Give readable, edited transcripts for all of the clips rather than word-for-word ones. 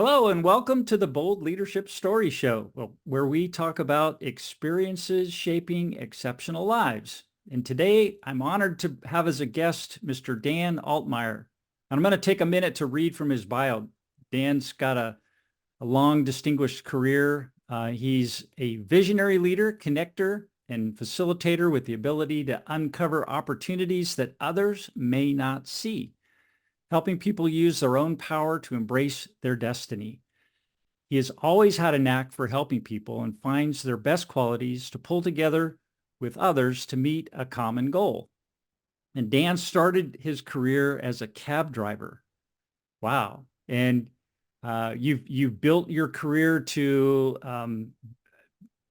Hello and welcome to the Bold Leadership Story Show, where we talk about experiences shaping exceptional lives. And today I'm honored to have as a guest Mr. Dan Altmire. And I'm going to take a minute to read from his bio. Dan's got a long, distinguished career. He's a visionary leader, connector, and facilitator with the ability to uncover opportunities that others may not see, helping people use their own power to embrace their destiny. He has always had a knack for helping people and finds their best qualities to pull together with others to meet a common goal. And Dan started his career as a cab driver. Wow. And you've built your career to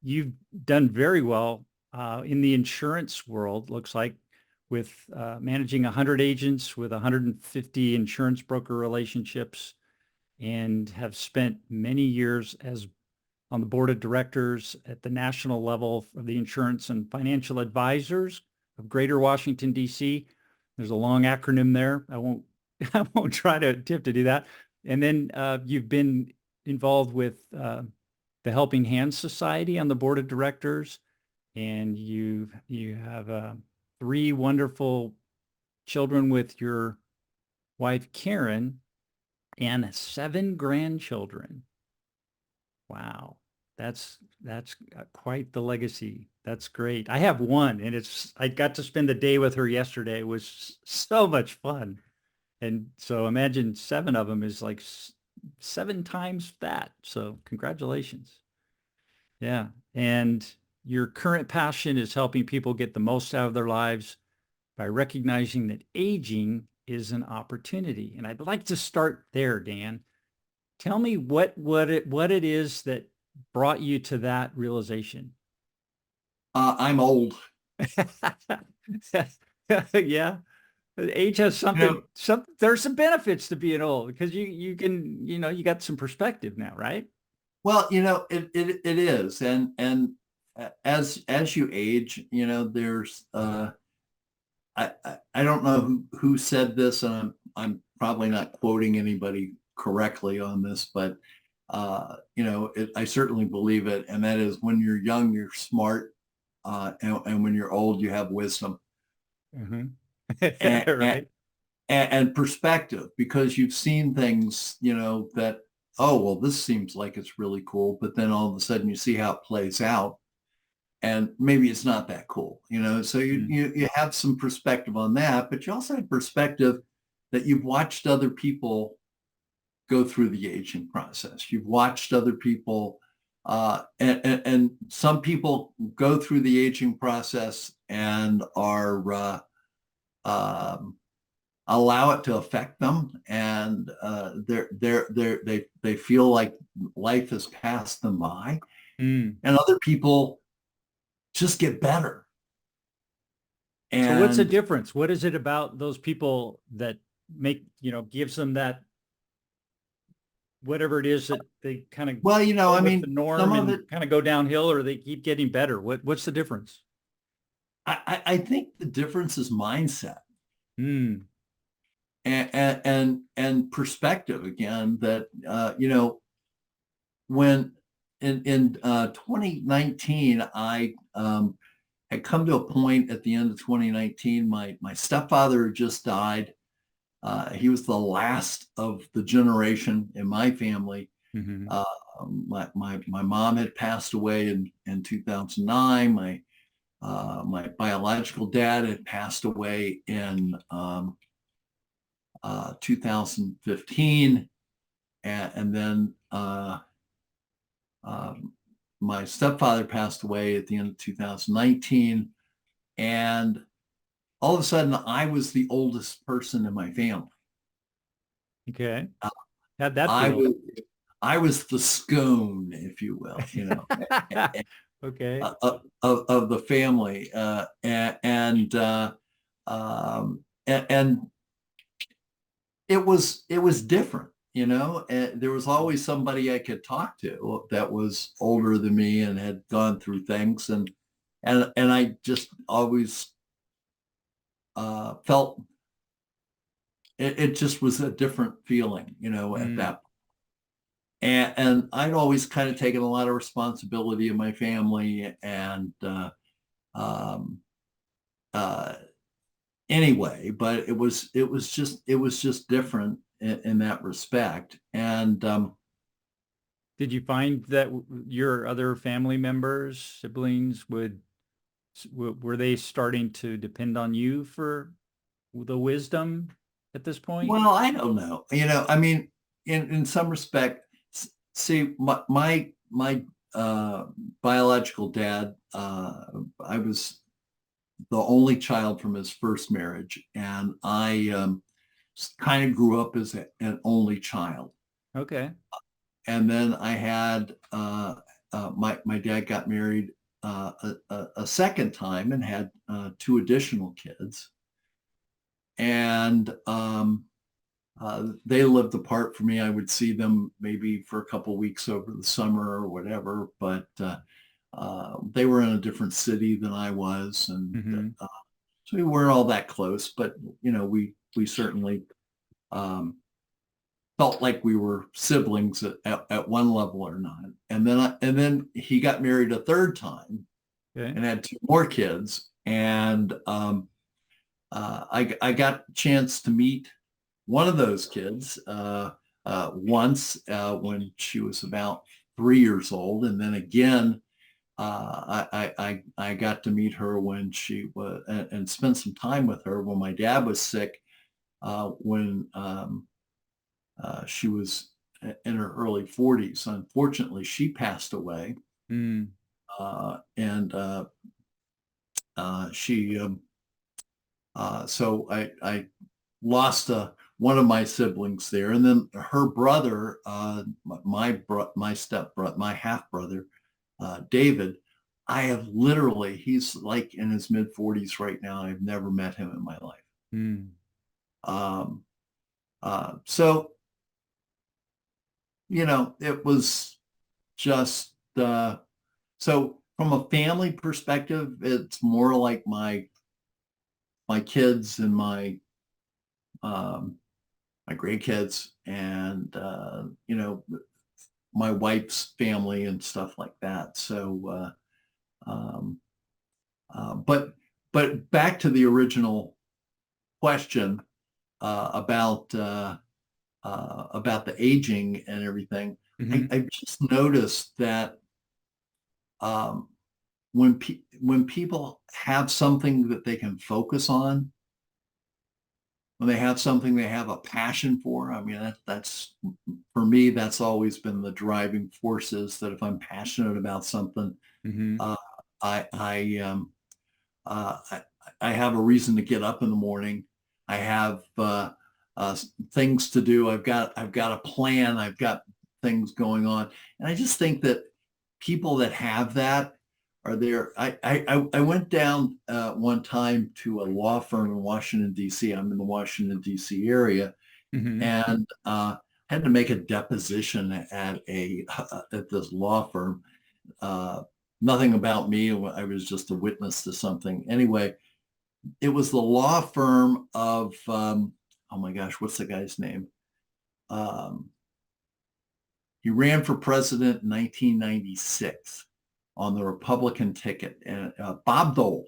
you've done very well in the insurance world, looks like, with managing 100 agents with 150 insurance broker relationships, and have spent many years as on the board of directors at the national level of the Insurance and Financial Advisors of Greater Washington, D.C. There's a long acronym there. I won't I won't try to attempt to do that. And then you've been involved with the Helping Hands Society on the board of directors, and you have 3 wonderful children with your wife, Karen, and 7 grandchildren. Wow. That's quite the legacy. That's great. I have one, and I got to spend the day with her yesterday. It was so much fun. And so imagine 7 of them is like 7 times that. So congratulations. Yeah. And your current passion is helping people get the most out of their lives by recognizing that aging is an opportunity. And I'd like to start there, Dan. Tell me what it is that brought you to that realization. I'm old. Yeah. Age has You know, there's some benefits to being old because you can, you got some perspective now, right? well, it is, and as you age, there's I don't know who said this, and I'm probably not quoting anybody correctly on this, but I certainly believe it, and that is when you're young, you're smart, and when you're old, you have wisdom Hmm. and, and Right. and perspective, because you've seen things, that, oh, well, this seems like it's really cool, but then all of a sudden you see how it plays out, and maybe it's not that cool, so you have some perspective on that, but you also have perspective that you've watched other people go through the aging process. You've watched other people, and some people go through the aging process and are allow it to affect them, and they feel like life has passed them by, Mm. and other people just get better. So what's the And difference? What is it about those people that gives them that whatever it is that they kind of well, go I with the mean, some norm of it, and kind of go downhill, or they keep getting better? What's the difference? I think the difference is mindset Hmm. and perspective again. That when in 2019, I had come to a point at the end of 2019. My stepfather had just died. He was the last of the generation in my family. Hmm. Uh, my mom had passed away in 2009. My biological dad had passed away in 2015, and then um, my stepfather passed away at the end of 2019, and all of a sudden I was the oldest person in my family. Okay. How'd that I feel? was I was the scone, if you will, Okay. of the family, and it was different. And there was always somebody I could talk to that was older than me and had gone through things, and I just always felt it just was a different feeling, at Mm. that. And I'd always kind of taken a lot of responsibility in my family. And um, uh, anyway, but it was just different in that respect. And Did you find that your other family members, siblings were they starting to depend on you for the wisdom at this point? well, I don't know. I mean, in some respect, see, my biological dad, I was the only child from his first marriage, and I kind of grew up as an only child. Okay. And then I had my dad got married a second time and had two additional kids, and they lived apart from me. I would see them maybe for a couple of weeks over the summer or whatever, but they were in a different city than I was, and Hmm. so we weren't all that close. But we certainly um, felt like we were siblings at one level or not. And then he got married a third time Okay. and had two more kids. And I got a chance to meet one of those kids once when she was about 3 years old, and then again I got to meet her when she was and spend some time with her when my dad was sick, when she was in her early 40s. Unfortunately, she passed away, Mm. and she so I lost one of my siblings there, and then her brother, my step brother, my half brother, David. I have literally, he's like in his mid 40s right now. I've never met him in my life. Mm. Um, so it was just so from a family perspective, it's more like my kids and um, my grandkids, and my wife's family and stuff like that. So, um, but back to the original question about the aging and everything. Hmm. I just noticed that um, when people have something that they can focus on, when they have something they have a passion for, I mean that's for me, that's always been the driving forces. That if I'm passionate about something, Hmm. uh, I I, um, I I have a reason to get up in the morning. I have things to do. I've got a plan. I've got things going on, and I just think that people that have that are there. I went down one time to a law firm in Washington D.C. I'm in the Washington D.C. area, Hmm. and had to make a deposition at this law firm. Uh, Nothing about me. I was just a witness to something. Anyway, it was the law firm of oh my gosh, what's the guy's name? Um, he ran for president in 1996 on the Republican ticket, and Bob Dole.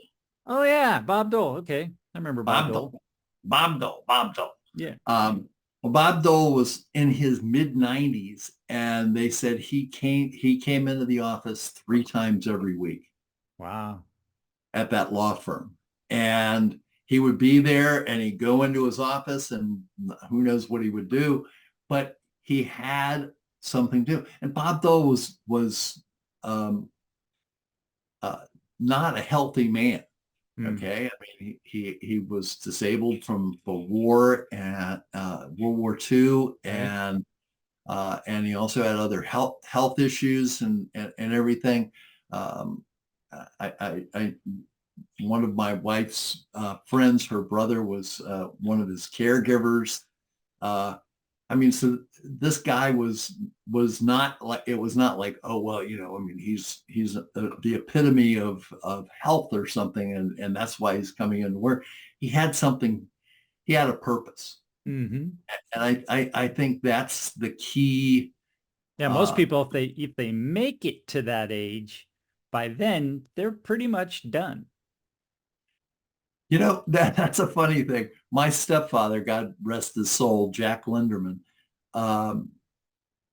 Oh yeah, Bob Dole. Okay, I remember Bob Bob Dole. Dole. Bob Dole. Bob Dole. Yeah. Well, Bob Dole was in his mid 90s, and they said he came into the office 3 times every week Wow. at that law firm. And he would be there and he'd go into his office and who knows what he would do, but he had something to do. And Bob Dole was um, uh, not a healthy man. Mm. Okay, I mean he was disabled from the war and World War II, Okay. and he also had other health issues and everything. Um, I one of my wife's friends, her brother was one of his caregivers. Uh, I mean, so this guy was not like, it was not like, oh well, I mean he's the epitome of health or something, and that's why he's coming into work. He had something. He had a purpose, Hmm. and I think that's the key Yeah, most people, if they make it to that age, by then they're pretty much done. That's a funny thing. My stepfather, God rest his soul, Jack Linderman, um,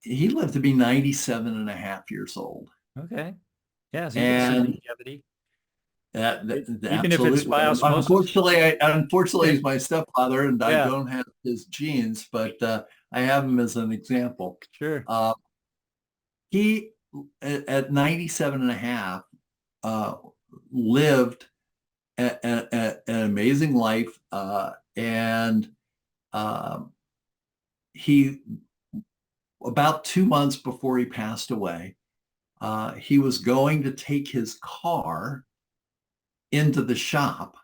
he lived to be 97 and a half years old. Okay. Yeah, so you get some And longevity. Even if it's absolutely. by osmosis. Unfortunately, he's my stepfather, and I Yeah, don't have his genes, but I have him as an example. sure. Uh, he, at 97 and a half, lived an amazing life, and um, he, about 2 months before he passed away, he was going to take his car into the shop.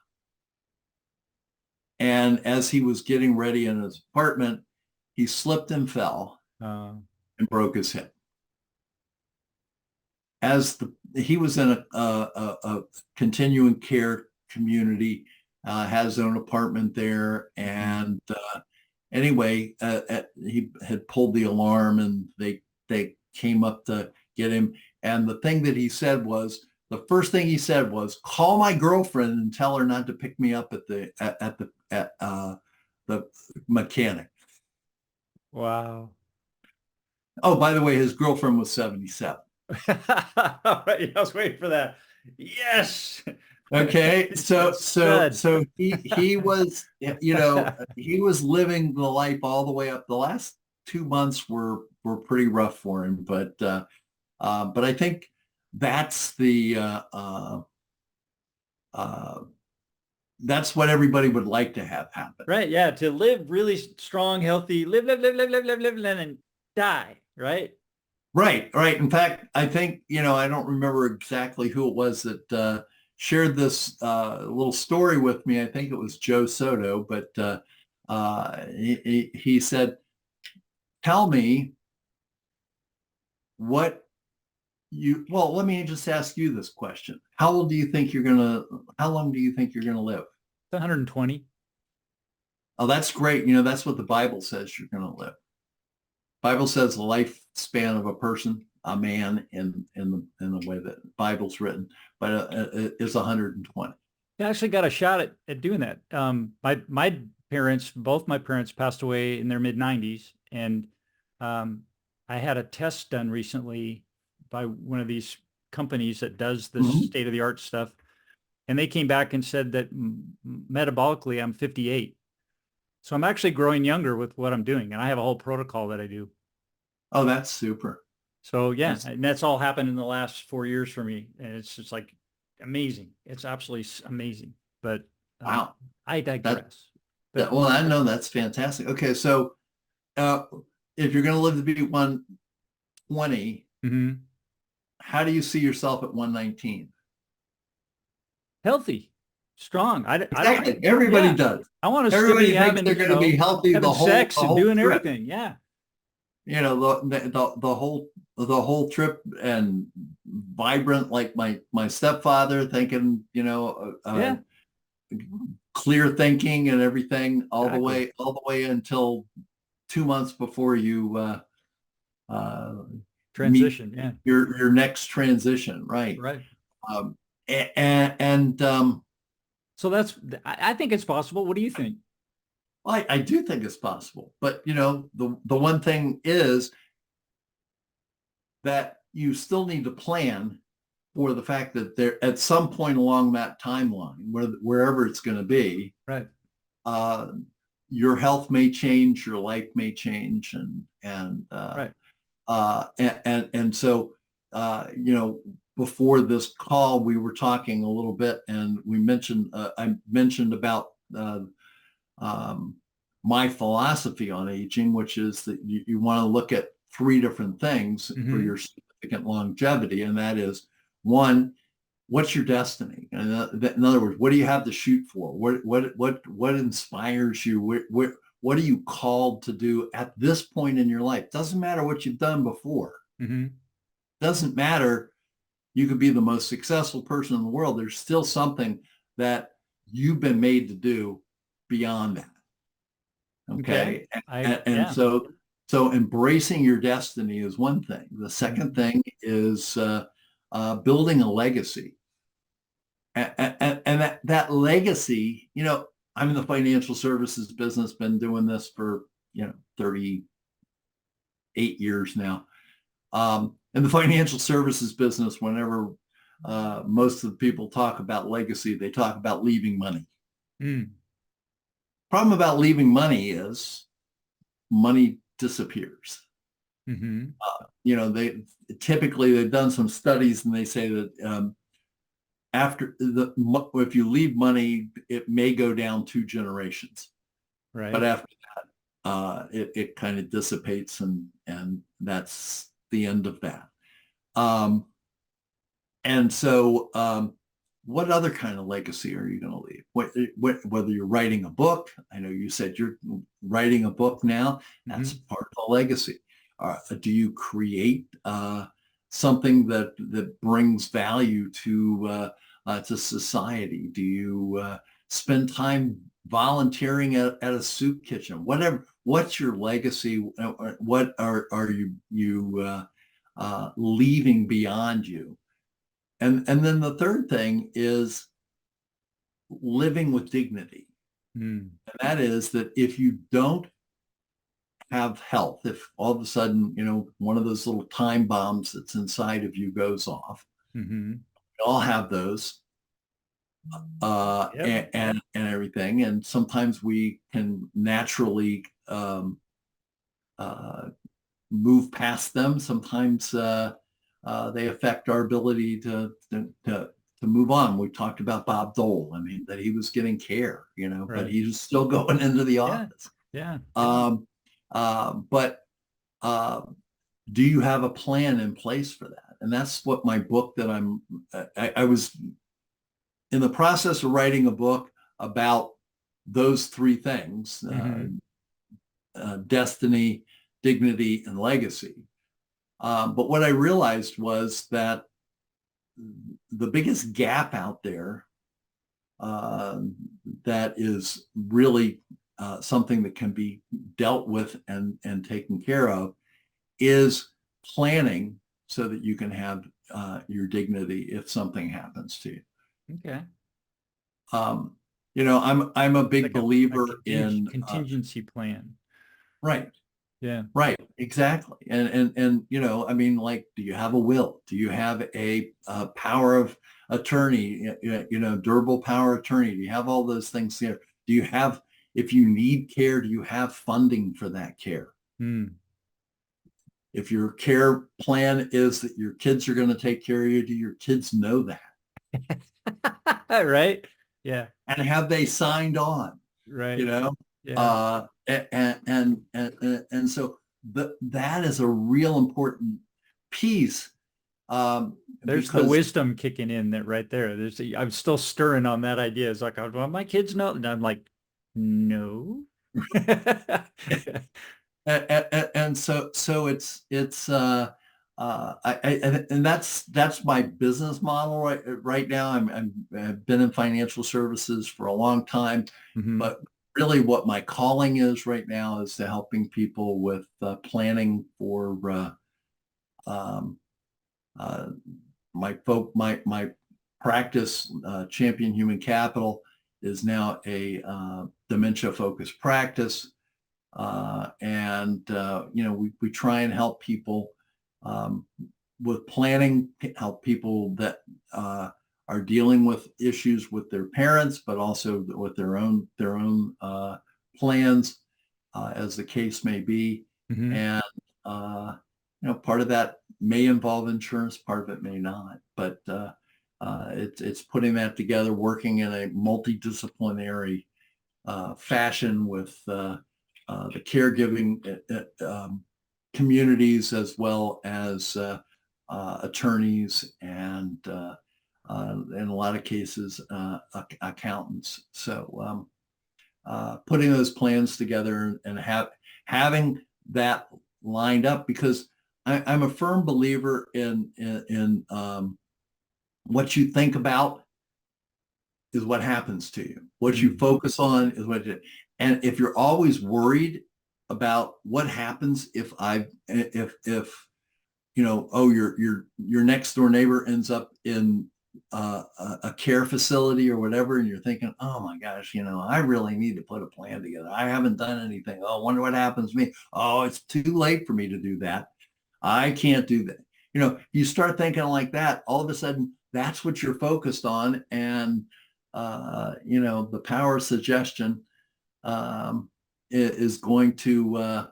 And as he was getting ready in his apartment, he slipped and fell and broke his hip. He was in a continuing care community, had his own apartment there, and anyway, he had pulled the alarm, and they came up to get him. And the thing that he said was, the first thing he said was, "Call my girlfriend and tell her not to pick me up at the mechanic." Wow. Oh, by the way, his girlfriend was 77. All right, I was waiting for that. Yes. Okay, so he was, he was living the life all the way up. The last 2 months were pretty rough for him, but I think that's that's what everybody would like to have happen. Right. Yeah. To live really strong, healthy, live, and then die. Right. Right, right. In fact, I think, I don't remember exactly who it was that shared this little story with me. I think it was Joe Soto, but he said, "Tell me well, let me just ask you this question. How long do you think you're going to live?" 120. Oh, that's great. That's what the Bible says you're going to live. Bible says the lifespan of a person, a man, in the way that the Bible's written, but is 120. I actually got a shot at doing that. My parents, both my parents passed away in their mid 90s. And I had a test done recently by one of these companies that does this state of the art stuff. And they came back and said that metabolically, I'm 58. So I'm actually growing younger with what I'm doing. And I have a whole protocol that I do. Oh, that's super. So yeah, and that's all happened in the last 4 years for me. And it's just like amazing. It's absolutely amazing. But Wow. I digress. Well, I know that's fantastic. Okay, so if you're going to live to be 120, how do you see yourself at 119? Healthy, strong. Exactly. Everybody does. I want to Everybody be thinks having, they're going to be healthy the whole sex and doing trip. everything. Yeah. The whole trip, and vibrant like my stepfather, thinking, clear thinking and everything, all the way until 2 months before you transition. meet Yeah. your next transition. Right. Right. So I think it's possible. What do you think? I do think it's possible, but the one thing is that you still need to plan for the fact that there, at some point along that timeline, wherever it's going to be, right, your health may change, your life may change, and so before this call, we were talking a little bit, and I mentioned about my philosophy on aging, which is that you want to look at three different things for your significant longevity. And that is, one, what's your destiny? And in other words, what do you have to shoot for? What inspires you? What are you called to do at this point in your life? Doesn't matter what you've done before. Doesn't matter. You could be the most successful person in the world. There's still something that you've been made to do beyond that. Okay. So So embracing your destiny is one thing. The second thing is building a legacy. And that legacy, I'm in the financial services business, been doing this for, 38 years now. In the financial services business, whenever most of the people talk about legacy, they talk about leaving money. Mm. Problem about leaving money is money disappears. Mm-hmm. They've done some studies and they say that if you leave money, it may go down 2 generations, Right. but after it kind of dissipates and that's the end of that. And so what other kind of legacy are you going to leave? Whether you're writing a book, I know you said you're writing a book now, that's part of the legacy. Do you create something that brings value to society? Do you spend time volunteering at a soup kitchen? Whatever. What's your legacy? What are you leaving behind you? And then the third thing is living with dignity. And that is that if you don't have health, if all of a sudden, one of those little time bombs that's inside of you goes off, we all have those, and everything. And sometimes we can naturally move past them. Sometimes they affect our ability to move on. We talked about Bob Dole. I mean, that he was getting care, but he was still going into the office. Yeah. But do you have a plan in place for that? And that's what my book that I was in the process of writing a book about those three things, destiny, dignity, and legacy. But what I realized was that the biggest gap out there that is really something that can be dealt with and taken care of is planning so that you can have your dignity if something happens to you. Okay. I'm a big believer in contingency plan. Right. Yeah. Right. Exactly. And I mean, like, do you have a will? Do you have a power of attorney? Durable power of attorney. Do you have all those things there? Do you have, if you need care, do you have funding for that care? If your care plan is that your kids are going to take care of you, do your kids know that? Right. Yeah. And have they signed on? Right. Yeah. And so that is a real important piece. There's the wisdom kicking in that right there. I'm still stirring on that idea. It's like, well, my kids know. And I'm like, no. and so it's and that's my business model right now. I've been in financial services for a long time, but really what my calling is right now is to helping people with planning for my practice. Champion Human Capital is now a dementia focused practice. And we try and help people with planning, help people that are dealing with issues with their parents, but also with their own plans, as the case may be. And part of that may involve insurance, part of it may not. But it's putting that together, working in a multidisciplinary fashion with the caregiving communities, as well as attorneys and in a lot of cases accountants. So putting those plans together and having that lined up, because I'm a firm believer in what you think about is what happens to you. What you focus on is what you, and if you're always worried about what happens if oh, your next door neighbor ends up in a care facility or whatever, and you're thinking, oh my gosh, I really need to put a plan together. I haven't done anything. Oh, I wonder what happens to me. Oh, it's too late for me to do that. I can't do that. You start thinking like that, all of a sudden that's what you're focused on. And, the power of suggestion is going to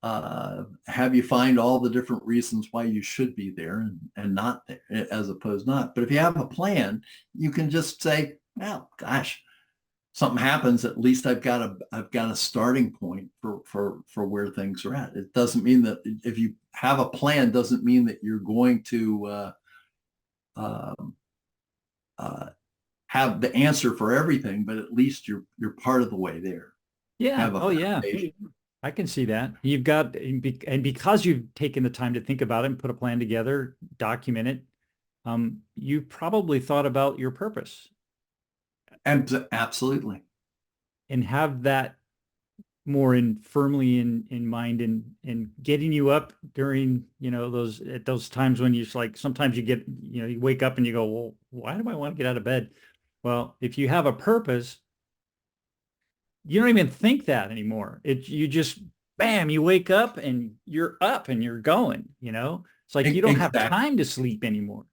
have you find all the different reasons why you should be there and not there, as opposed not. But if you have a plan, you can just say, well, gosh, something happens, at least I've got a starting point for where things are at. It doesn't mean that if you have a plan, doesn't mean that you're going to have the answer for everything, but at least you're part of the way there. Yeah. Oh, yeah. I can see that. You've got, and because you've taken the time to think about it and put a plan together, document it, you probably thought about your purpose. And absolutely. And have that more firmly in mind, and getting you up during, at those times when you're like, sometimes you get, you wake up and you go, well, why do I want to get out of bed? Well, if you have a purpose, you don't even think that anymore. You just, bam, you wake up and you're up and you're going, it's like you don't have time to sleep anymore.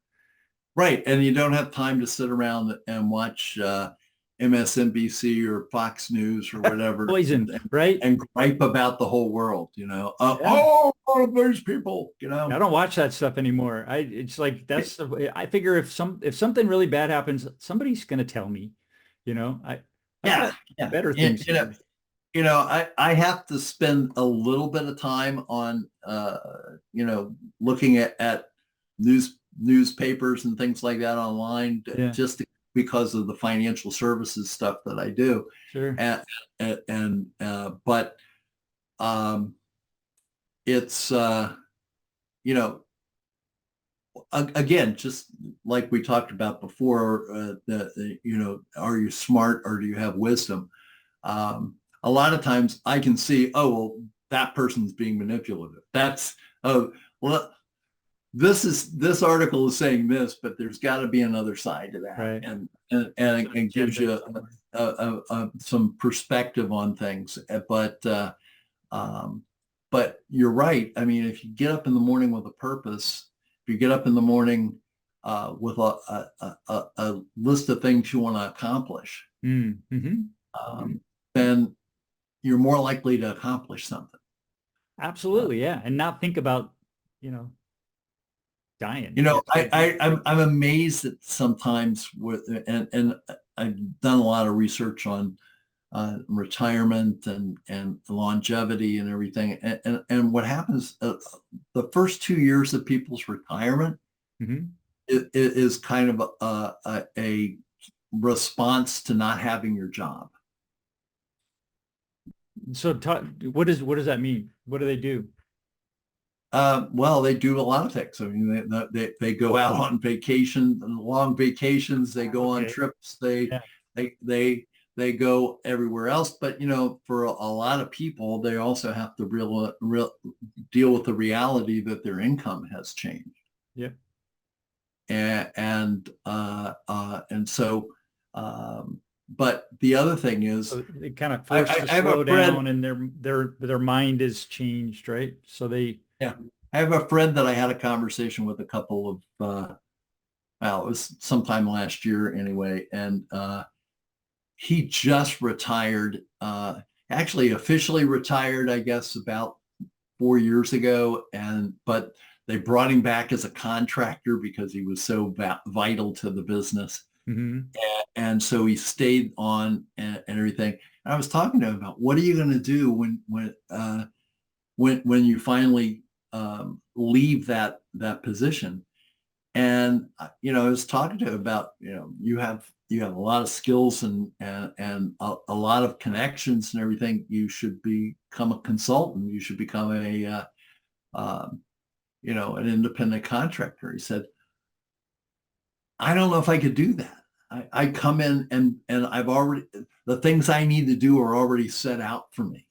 Right. And you don't have time to sit around and watch MSNBC or Fox News or whatever. Poison, right? And gripe about the whole world, oh, all of those people, I don't watch that stuff anymore. It's like, I figure if something really bad happens, somebody's going to tell me, yeah. better things. I have to spend a little bit of time on, looking at newspapers and things like that online, just because of the financial services stuff that I do. Sure. But it's, again, just like we talked about before, are you smart or do you have wisdom? A lot of times I can see, oh, well, that person's being manipulative. That's, oh, well, this article is saying this, but there's got to be another side to that, right. and it gives you some perspective on things. But you're right. I mean, if you get up in the morning with a purpose, if you get up in the morning with a list of things you want to accomplish, then you're more likely to accomplish something. Absolutely, yeah, and not think about, dying. I'm amazed that sometimes and I've done a lot of research on retirement and longevity and everything. And what happens, the first 2 years of people's retirement is kind of a response to not having your job. So what does that mean? What do they do? Well, they do a lot of things. I mean, they go out on vacation, long vacations. They go on trips. They go everywhere else. But for a lot of people, they also have to deal with the reality that their income has changed. Yeah. And so. But the other thing is, so it kind of forced to slow down, and their mind is changed, right? So they. Yeah. I have a friend that I had a conversation with a couple of, well, it was sometime last year anyway. And he just retired, actually officially retired, I guess, about 4 years ago. But they brought him back as a contractor because he was so vital to the business. And so he stayed on and everything. And I was talking to him about, what are you going to do when you finally leave that position? And I was talking to him about, you have a lot of skills and a lot of connections and everything. You should become a consultant. You should become an independent contractor. He said, I don't know if I could do that. I come in and I've already, the things I need to do are already set out for me.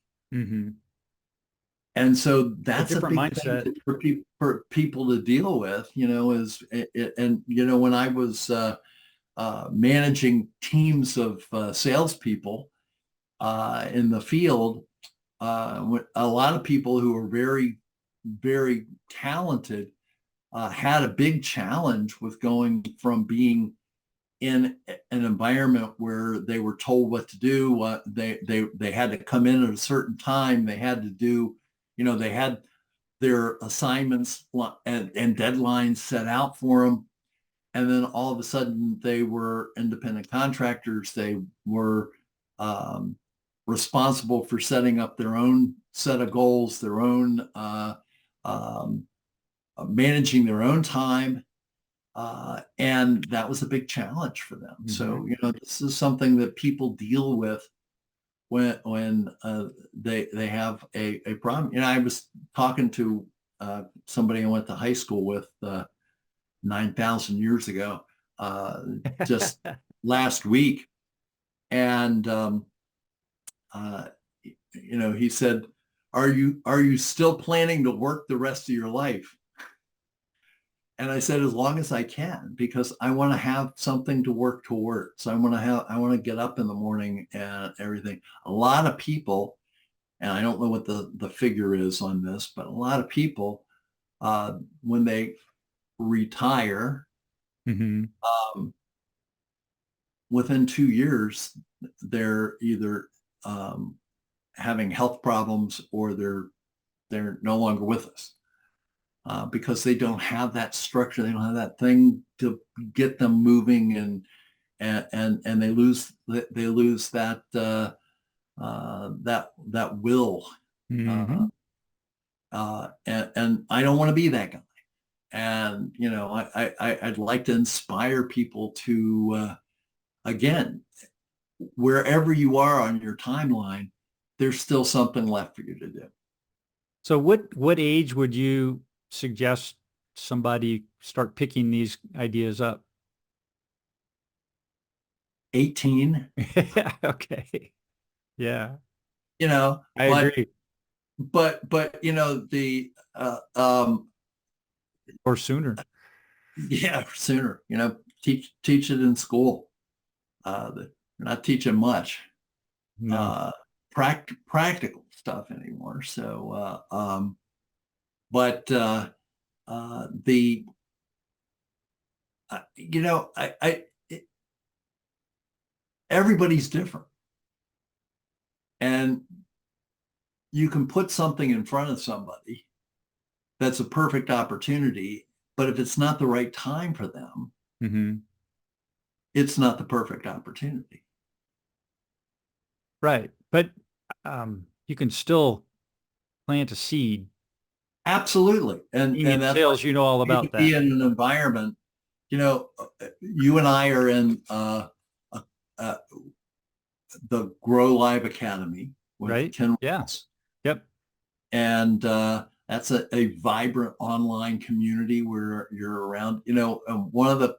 And so A that's a different big thing mindset. for people to deal with, is and when I was managing teams of salespeople in the field, a lot of people who were very, very talented had a big challenge with going from being in an environment where they were told what to do, what they had to come in at a certain time, they had to do, they had their assignments and deadlines set out for them. And then all of a sudden they were independent contractors. They were responsible for setting up their own set of goals, their own um, managing their own time. And that was a big challenge for them. Mm-hmm. So, this is something that people deal with when they have a problem. I was talking to somebody I went to high school with 9,000 years ago, just last week, and he said, "Are you still planning to work the rest of your life?" And I said, as long as I can, because I want to have something to work towards. I want to get up in the morning and everything. A lot of people, and I don't know what the figure is on this, but a lot of people, when they retire, Mm-hmm. within 2 years, they're either having health problems or they're no longer with us. Because they don't have that structure, they don't have that thing to get them moving, and they lose that that will. Mm-hmm. And I don't want to be that guy. And I'd like to inspire people to again, wherever you are on your timeline, there's still something left for you to do. So what age would you suggest somebody start picking these ideas up? 18. Okay. Yeah, you know I but agree. the Or sooner. yeah, sooner, teach it in school. They're not teaching much No. practical stuff anymore. So but the I everybody's different, and you can put something in front of somebody that's a perfect opportunity, but if it's not the right time for them, Mm-hmm. it's not the perfect opportunity. Right. But you can still plant a seed. Absolutely. Being in And that's why sales, you know all you need to about be that, in an environment, you and I are in uh, uh, the Grow Live Academy with right? Ken Yeah. Ross. Yep. And that's a vibrant online community where you're around. One of the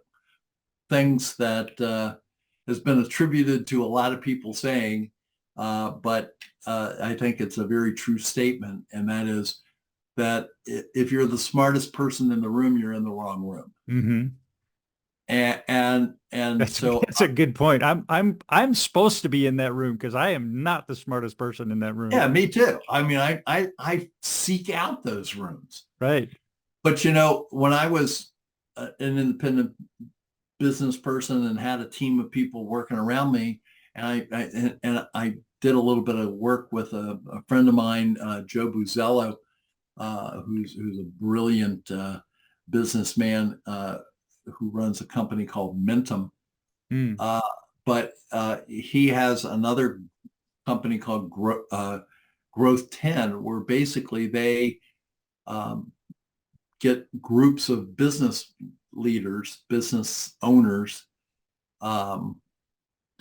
things that has been attributed to a lot of people saying, but I think it's a very true statement, and that is that if you're the smartest person in the room, you're in the wrong room. Mm-hmm. And so That's a good point. I'm supposed to be in that room because I am not the smartest person in that room. yeah, me too. I mean, I seek out those rooms. Right. But when I was an independent business person and had a team of people working around me, and I did a little bit of work with a friend of mine, Joe Buzello, who's a brilliant businessman who runs a company called Mentum. Mm. Uh, but he has another company called Growth 10, where basically they um, get groups of business leaders, business owners um,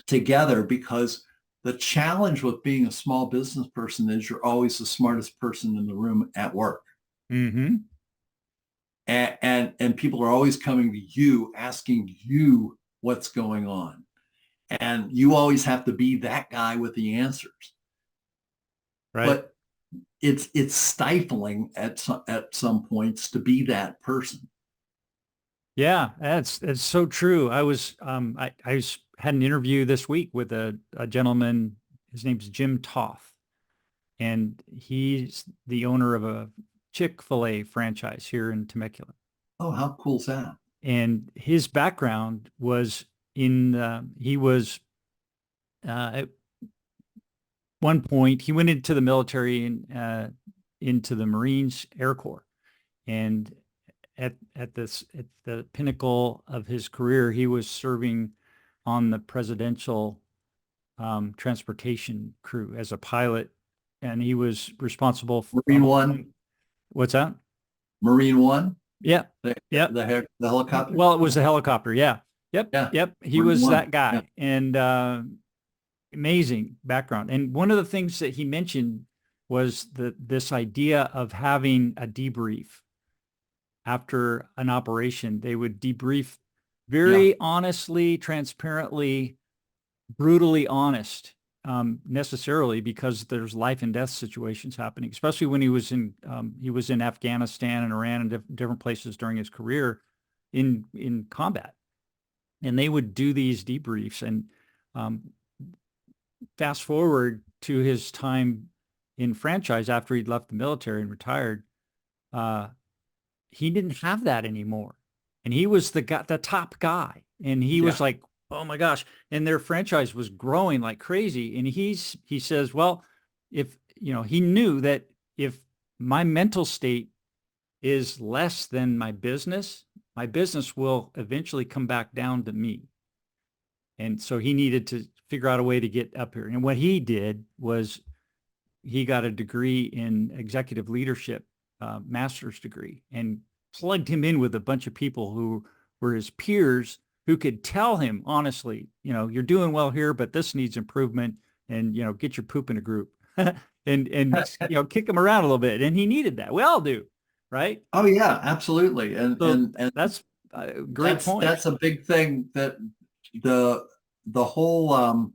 together, because the challenge with being a small business person is you're always the smartest person in the room at work. Mm-hmm. And people are always coming to you, asking you what's going on. And you always have to be that guy with the answers. Right. But it's stifling at some points to be that person. Yeah, that's so true. Had an interview this week with a gentleman. His name's Jim Toth, and he's the owner of a Chick-fil-A franchise here in Temecula. Oh, how cool is that? And his background was in he was at one point he went into the military and into the Marines Air Corps, and at the pinnacle of his career, he was serving on the presidential transportation crew as a pilot, and he was responsible for Marine One. What's that? Marine One. Yeah. Yeah. The helicopter. Well, it was the helicopter. Yeah. Yep. Yeah. Yep. He Marine was One. that guy. Yeah. And amazing background. And one of the things that he mentioned was this idea of having a debrief after an operation. They would debrief very honestly, transparently, brutally honest, necessarily, because there's life and death situations happening, especially when he was in Afghanistan and Iran and different places during his career in combat. And they would do these debriefs. And fast forward to his time in franchise after he'd left the military and retired, he didn't have that anymore. And he was the top guy. And he was like, oh my gosh. And their franchise was growing like crazy. And he says, well, if, he knew that if my mental state is less than my business will eventually come back down to me. And so he needed to figure out a way to get up here. And what he did was he got a degree in executive leadership, master's degree, and plugged him in with a bunch of people who were his peers who could tell him honestly, you're doing well here, but this needs improvement, and, get your poop in a group and kick him around a little bit. And he needed that. We all do. Right. Oh yeah, absolutely. And, so and that's a great point. That's a big thing, that the whole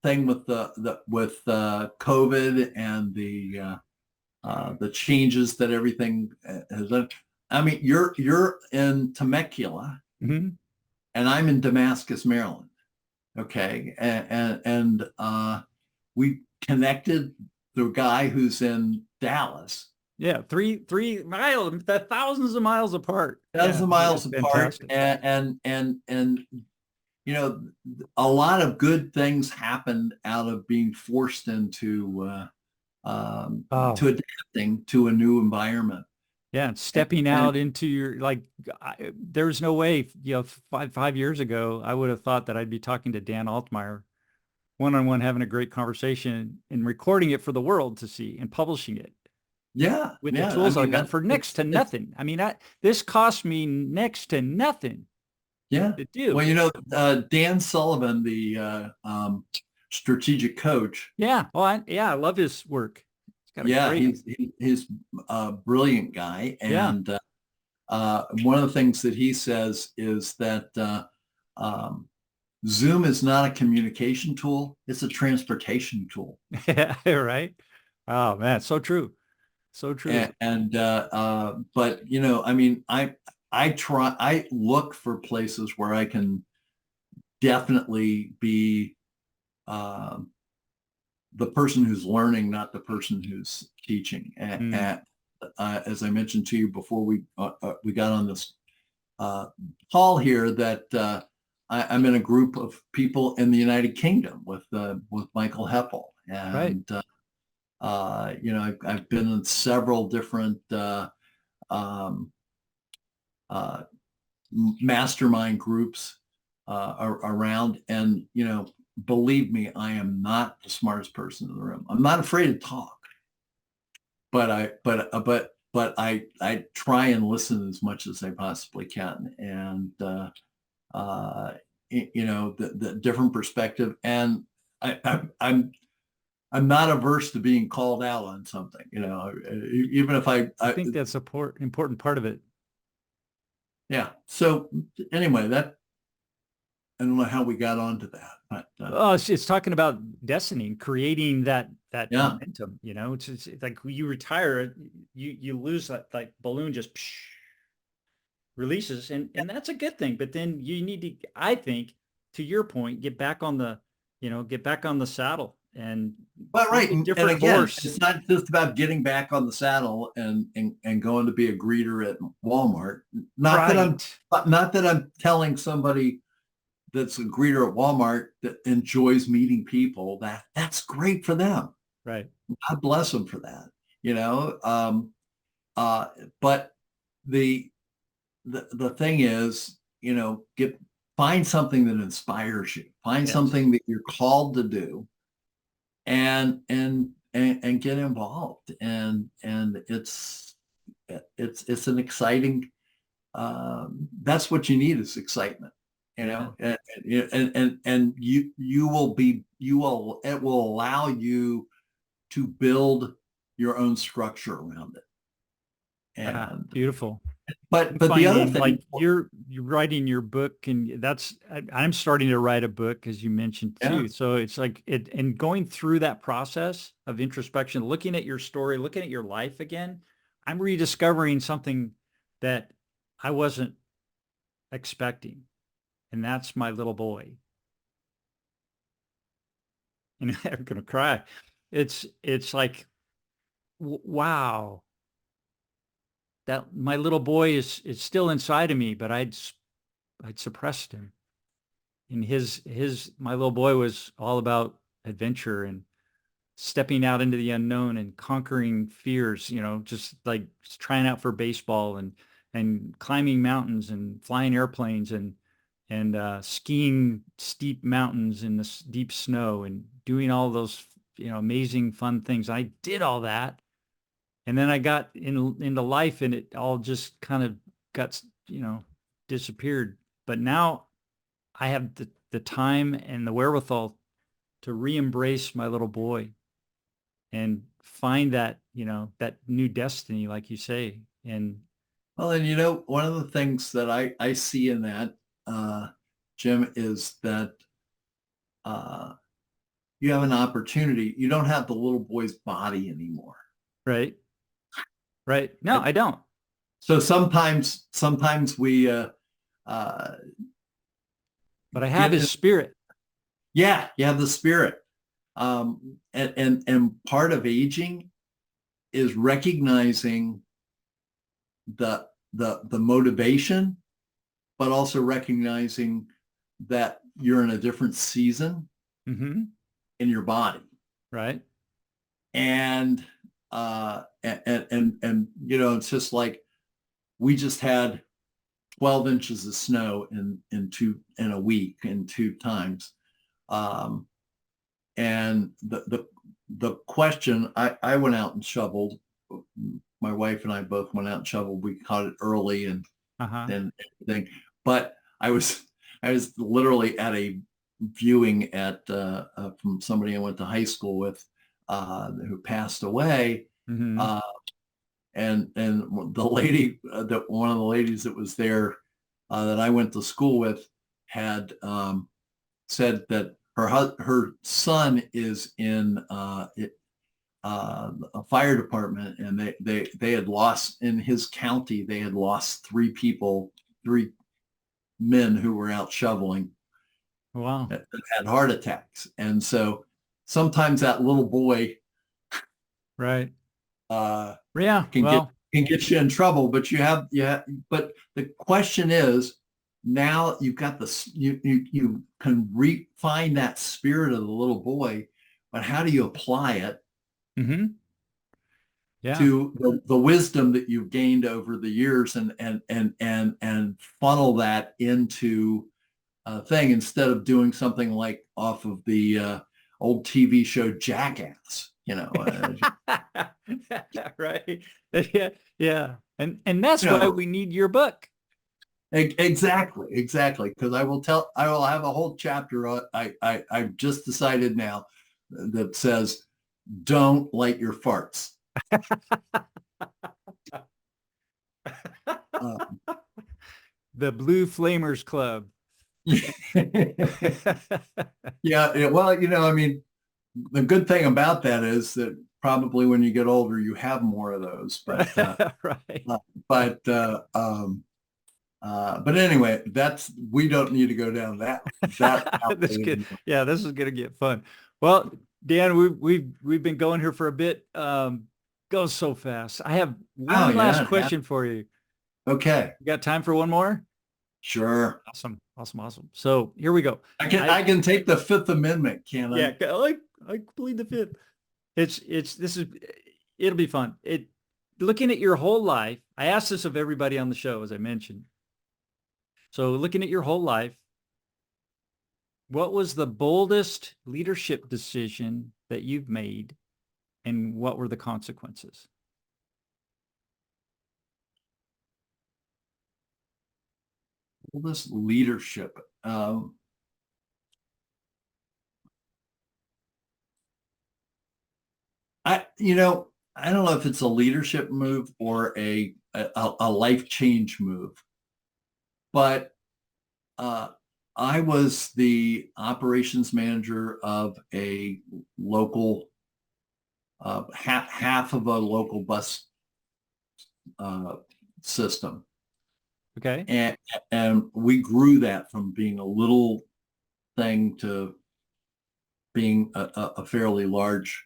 thing with COVID and the changes that everything has done. I mean, you're in Temecula, mm-hmm. and I'm in Damascus, Maryland. Okay, and we connected the guy who's in Dallas. Yeah, 3 miles, thousands of miles apart. Thousands of miles apart, and a lot of good things happened out of being forced into to adapting to a new environment. Yeah, and stepping out into your, there's no way, 5 years ago, I would have thought that I'd be talking to Dan Altmire one-on-one, having a great conversation and recording it for the world to see and publishing it. Yeah. With the tools I got for next to nothing. I mean, this cost me next to nothing. Yeah. To do. Well, Dan Sullivan, the strategic coach. Yeah. Well, I love his work. He's a brilliant guy. And one of the things that he says is that Zoom is not a communication tool. It's a transportation tool. Yeah, right. Oh man, so true. So true. But I mean, I look for places where I can definitely be the person who's learning, not the person who's teaching. As I mentioned to you before we got on this call here, that I'm in a group of people in the United Kingdom with Michael Heppel, and I've been in several different mastermind groups around, and believe me, I am not the smartest person in the room. I'm not afraid to talk, but I try and listen as much as I possibly can, and the different perspective, and I'm not averse to being called out on something, even if I think that's an important part of it. Yeah. So anyway, don't know how we got onto that, but Oh, it's talking about destiny, creating that yeah, momentum. It's like you retire, you lose that like balloon just releases, and that's a good thing. But then you need to, I think, to your point, get back on the saddle and well, find right. a And different again, horse. it's not just about getting back on the saddle and going to be a greeter at Walmart. Not that I'm Right, not that I'm telling somebody that's a greeter at Walmart that enjoys meeting people, that's great for them. right. God bless them for that, you know. Uh, but the the thing is, get find something that inspires you, find Yes. something that you're called to do, and get involved. And it's an exciting. That's what you need is excitement, Yeah. and it will allow you to build your own structure around it. And Beautiful. I'm but the other finding thing, like you're writing your book, and I'm starting to write a book, as you mentioned yeah. too. So it's like it, and going through that process of introspection, looking at your story, looking at your life again, I'm rediscovering something that I wasn't expecting, and that's my little boy. And I'm gonna cry. It's like wow, that my little boy is still inside of me, but I'd suppressed him. And his my little boy was all about adventure and stepping out into the unknown and conquering fears, just like trying out for baseball and climbing mountains and flying airplanes and skiing steep mountains in the deep snow and doing all those amazing fun things. I did all that, and then I got into life, and it all just kind of got disappeared. But now I have the time and the wherewithal to re-embrace my little boy and find that new destiny, like you say. And Well, and one of the things that I see in that, uh, Jim, is that uh, you have an opportunity. You don't have the little boy's body anymore. right, right. No, And I don't. so sometimes we uh, But I have get his in, spirit. yeah, you have the spirit. And part of aging is recognizing the motivation, but also recognizing that you're in a different season Mm-hmm. in your body. Right. And it's just like we just had 12 inches of snow in a week in 2 times. Um, and the question, I went out and shoveled. My wife and I both went out and shoveled. We caught it early and Uh-huh. and everything. But I was literally at a viewing from somebody I went to high school with, who passed away. Mm-hmm. Uh, and the lady, that one of the ladies that was there, that I went to school with, had said that her son is in a fire department, and they had lost in his county. They had lost 3 people, 3 men who were out shoveling, Wow. that had heart attacks. And so sometimes that little boy Right. uh, Yeah. can get Well, can get you in trouble. But but the question is, now you've got you can find that spirit of the little boy, but how do you apply it mm-hmm. Yeah. to the wisdom that you've gained over the years, and funnel that into a thing, instead of doing something like off of the old TV show Jackass, Right. Yeah. Yeah. And that's you why know, we need your book. exactly. Because I will have a whole chapter I've just decided now that says, don't light your farts. Uh, The Blue Flamers Club. Yeah, well, I mean, the good thing about that is that probably when you get older, you have more of those. Right. Uh, but but anyway, we don't need to go down that This pathway good. anymore. Yeah, this is gonna get fun. Well, Dan, we've been going here for a bit. Goes so fast. I have Oh one last yeah, yeah. question for you. Okay, You got time for one more? sure. Awesome, awesome, awesome. So here we go. I can take the Fifth Amendment, can Yeah, I? I plead the fifth. This is it'll be fun. Looking at your whole life. I asked this of everybody on the show, as I mentioned. So looking at your whole life, what was the boldest leadership decision that you've made, and what were the consequences? Well, this leadership. I don't know if it's a leadership move or a life change move, but uh, I was the operations manager of a local half of a local bus uh, system, Okay. and we grew that from being a little thing to being a fairly large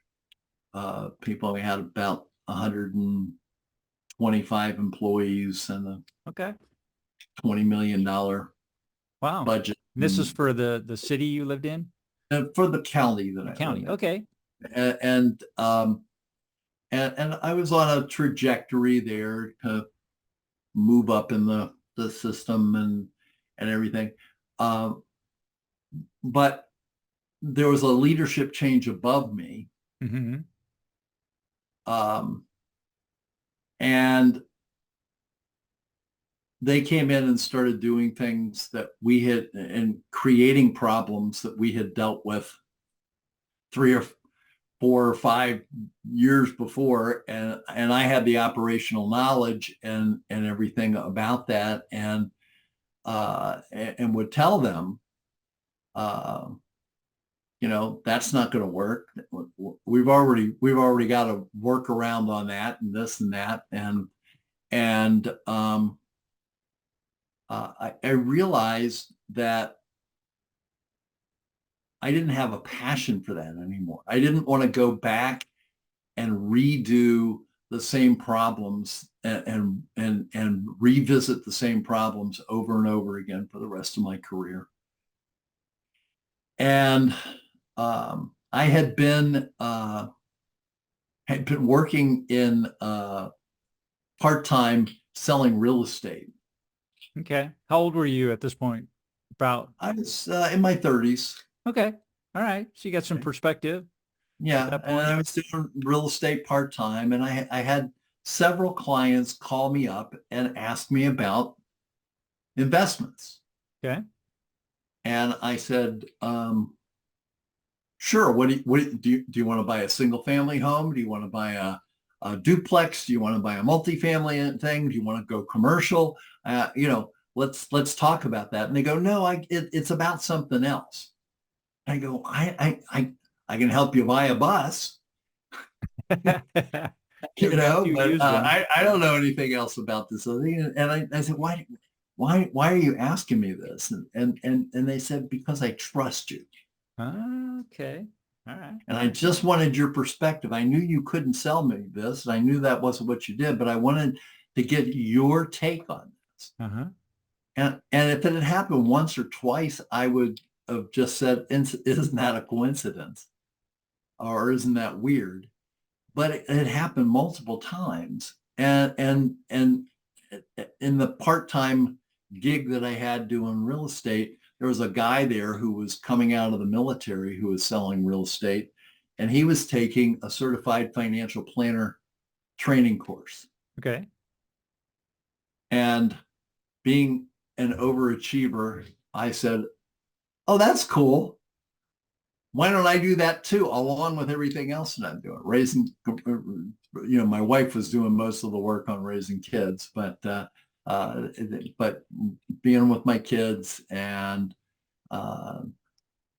people. We had about 125 employees and a Okay. $20 million Wow. budget, And this is for the city you lived in? and for the county that The I live county. in. Okay. And I was on a trajectory there to move up in the system and everything. Um, but there was a leadership change above me. Mm-hmm. Um, and they came in and started doing things that we had and creating problems that we had dealt with 3 or 4 or 5 years before, and I had the operational knowledge and everything about that, and would tell them, uh, that's not going to work. We've already got a workaround on that and this and that, and I realized that I didn't have a passion for that anymore. I didn't want to go back and redo the same problems and revisit the same problems over and over again for the rest of my career. And I had been working in part-time selling real estate. Okay. How old were you at this point? About. I was in my 30s. Okay. All right. So you got some perspective at Yeah, that and point. I was doing real estate part-time, and I had several clients call me up and ask me about investments. Okay. And I said, sure. Do you want to buy a single family home? Do you want to buy a duplex? Do you want to buy a multifamily thing? Do you want to go commercial? Let's talk about that. And they go, no, it's about something else. I go, I can help you buy a bus, Yeah, we got a few but used ones. I don't know anything else about this other thing. And I said, why are you asking me this? And they said, because I trust you. Okay. All right. And I just wanted your perspective. I knew you couldn't sell me this, and I knew that wasn't what you did, but I wanted to get your take on this. Uh-huh. And if it had happened once or twice, I would have just said, isn't that a coincidence? Or isn't that weird? But it had happened multiple times. And in the part-time gig that I had doing real estate, there was a guy there who was coming out of the military who was selling real estate, and he was taking a certified financial planner training course. Okay. And being an overachiever, I said, oh, that's cool. Why don't I do that too, along with everything else that I'm doing? My wife was doing most of the work on raising kids, but being with my kids and uh,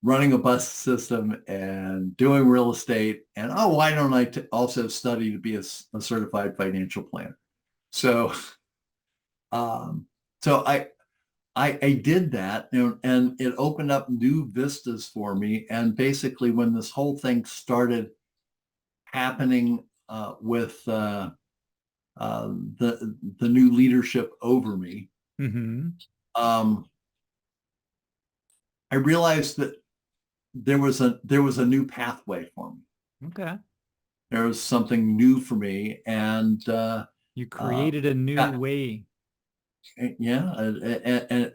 running a bus system and doing real estate. And oh, why don't I also study to be a certified financial planner? So, um, so I did that, and it opened up new vistas for me. And basically, when this whole thing started happening with the new leadership over me, Mm-hmm. um, I realized that there was a new pathway for me. Okay. There was something new for me, and You uh, created a new yeah, way. yeah,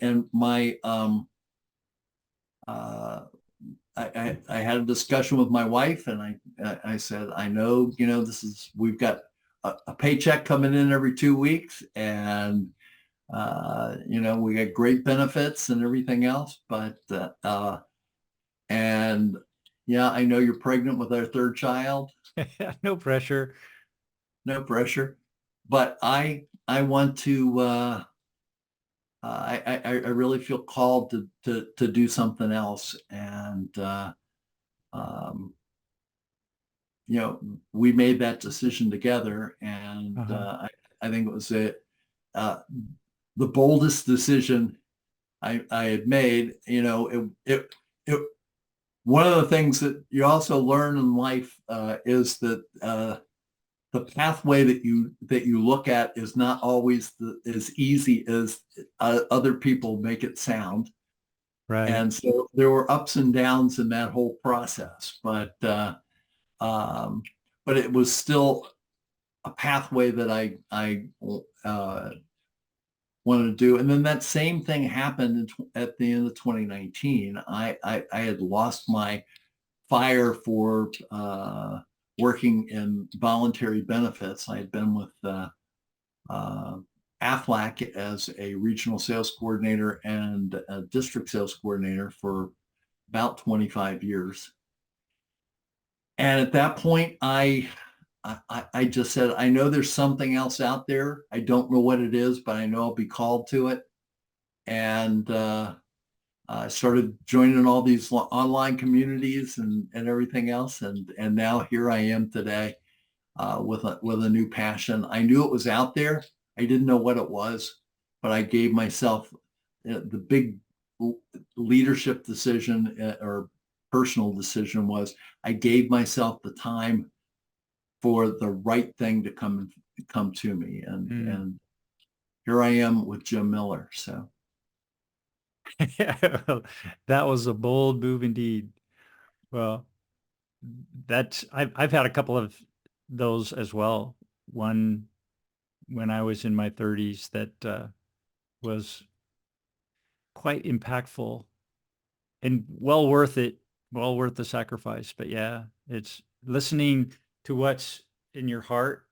and my uh, I had a discussion with my wife, and I said, I know, we've got a paycheck coming in every 2 weeks, and we got great benefits and everything else, but and yeah, I know you're pregnant with our third child. No pressure. No pressure, but I want to. I really feel called to do something else, and um, we made that decision together, and Uh-huh. I think it was uh, the boldest decision I had made. It one of the things that you also learn in life is that the pathway that you look at is not always as easy as other people make it sound. Right. And so there were ups and downs in that whole process, um, but it was still a pathway that I uh, wanted to do. And then that same thing happened at the end of 2019. I had lost my fire for working in voluntary benefits. I had been with uh, Aflac as a regional sales coordinator and a district sales coordinator for about 25 years. And at that point, I just said, I know there's something else out there. I don't know what it is, but I know I'll be called to it. And I started joining all these online communities and everything else. And now here I am today with a new passion. I knew it was out there. I didn't know what it was, but I gave myself the big leadership decision or personal decision was I gave myself the time for the right thing to come to me, and Mm. and here I am with Jim Miller. So That was a bold move indeed. Well, I've had a couple of those as well. One when I was in my 30s that was quite impactful and well worth it, well worth the sacrifice. But yeah, it's listening to what's in your heart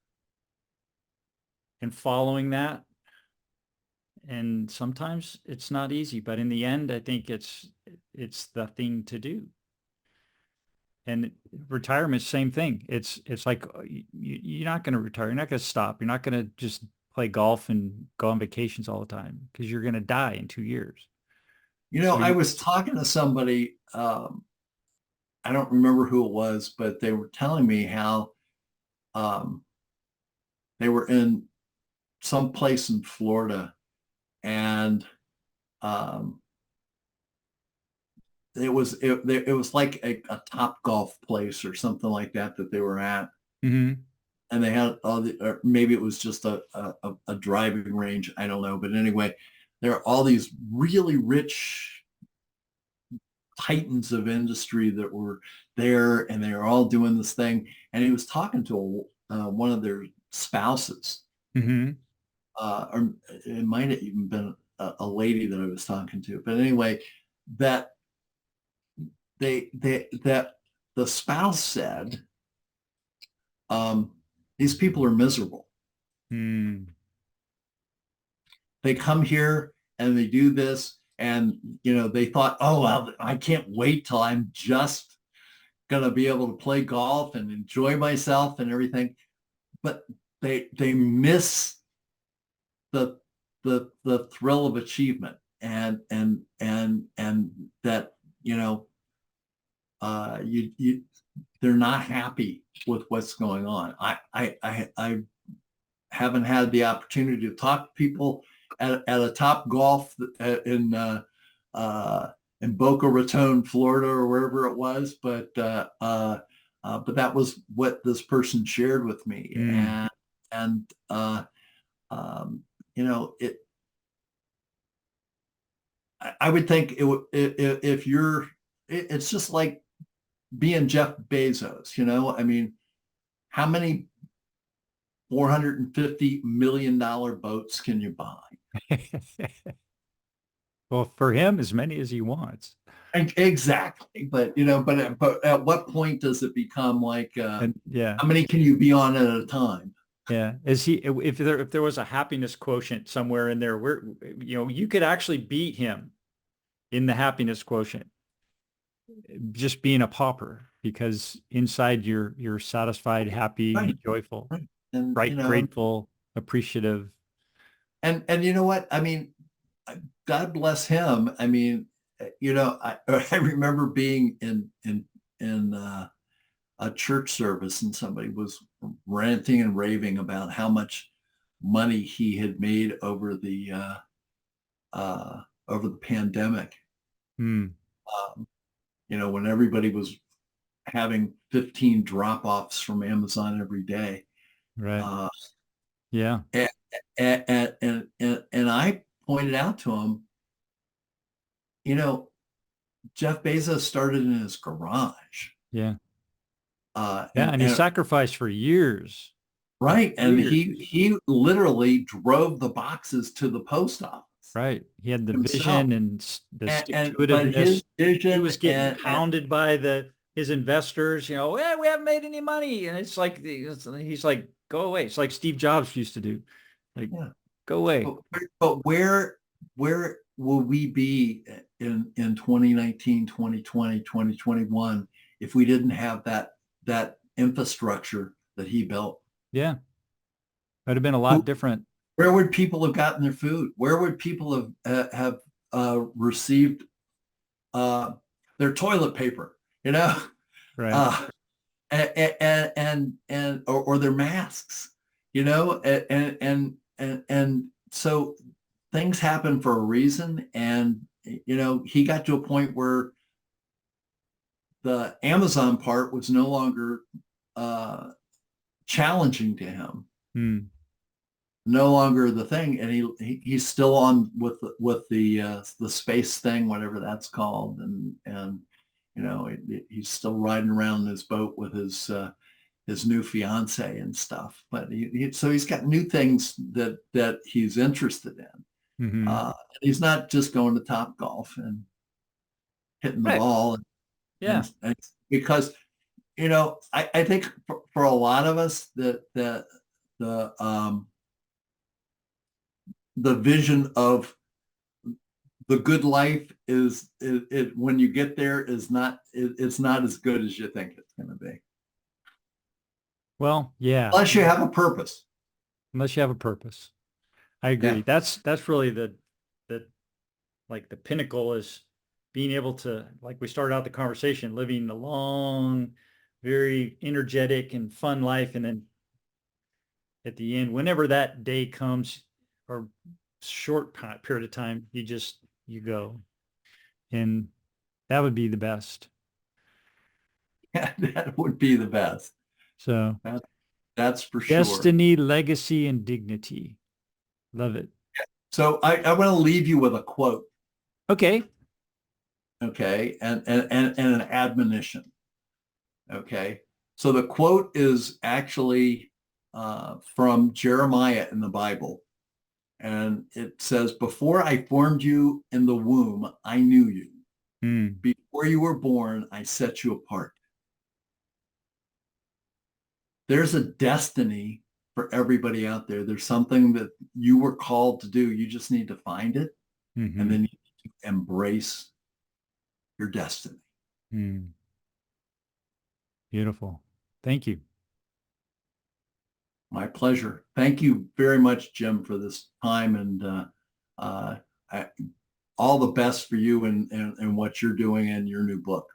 and following that. And sometimes it's not easy, but in the end, I think it's the thing to do. And retirement, same thing. It's like you're not going to retire. You're not going to stop. You're not going to just play golf and go on vacations all the time because you're going to die in 2 years. So I you, was talking to somebody. I don't remember who it was, but they were telling me how um, they were in some place in Florida, and um, it was like a top golf place or something like that they were at, Mhm. and they had or maybe it was just a driving range. I don't know, but anyway, there are all these really rich titans of industry that were there, and they were all doing this thing. And he was talking to one of their spouses, Mhm. or it might have even been a lady that I was talking to. But anyway, that that the spouse said, um, these people are miserable. Mm. They come here and they do this, and they thought, oh well, I can't wait till I'm just gonna be able to play golf and enjoy myself and everything. But they miss the the thrill of achievement. and that, you they're not happy with what's going on. I haven't had the opportunity to talk to people at a Top Golf in Boca Raton, Florida, or wherever it was, but that was what this person shared with me, and it. I would think it would if you're. It's just like being Jeff Bezos. I mean, how many $450 million boats can you buy? Well, for him, as many as he wants. Exactly. But at what point does it become like, And yeah, how many can you be on at a time? yeah. If there was a happiness quotient somewhere in there where, you could actually beat him in the happiness quotient, just being a pauper, because inside you're satisfied, happy, Right. joyful, Right. And, right, grateful, appreciative. and you know what? I mean, God bless him. I mean, I remember being in a church service, and somebody was ranting and raving about how much money he had made over the pandemic. Hmm. When everybody was having 15 drop-offs from Amazon every day. Right. Uh, Yeah. and I pointed out to him, Jeff Bezos started in his garage. Yeah. Uh, Yeah. and, And he and sacrificed for years. right. And Years. he literally drove the boxes to the post office Right. He had the himself. vision and the But his stick-to-itiveness. He vision was getting pounded by his investors, yeah, we haven't made any money. And it's like, he's like, go away. It's like Steve Jobs used to do. Like, yeah. go away. But where will we be in 2019, 2020, 2021 if we didn't have that infrastructure that he built? Yeah. It'd have been a lot different. Where would people have gotten their food? Where would people have received their toilet paper? Right. Uh, or their masks, and so things happen for a reason. And he got to a point where the Amazon part was no longer challenging to him, no longer the thing, and he's still on with the space thing, whatever that's called, and he's still riding around in his boat with his new fiance and stuff. But so he's got new things that he's interested in. Mm-hmm. He's not just going to Top Golf and hitting the Right. ball. Yeah. And because I think for a lot of us that the vision of the good life is it when you get there is not it's not as good as you think it's going to be. Well, yeah. Unless you have a purpose. Unless you have a purpose. I agree. Yeah. That's really the like the pinnacle is being able to, like we started out the conversation, living a long, very energetic and fun life. And then at the end, whenever that day comes, or short period of time, you go. And that would be the best. Yeah, that would be the best. So that's for sure. Destiny, legacy, and dignity. Love it. So I want to leave you with a quote. Okay. Okay. And an admonition. Okay. So the quote is actually from Jeremiah in the Bible. And it says, "Before I formed you in the womb, I knew you. Before you were born, I set you apart." There's a destiny for everybody out there. There's something that you were called to do. You just need to find it, and then you need to embrace your destiny. Beautiful. Thank you. My pleasure. Thank you very much, Jim, for this time. And all the best for you and what you're doing in your new book.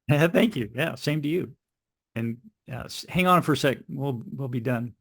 Thank you. Yeah, same to you. And hang on for a sec. We'll be done.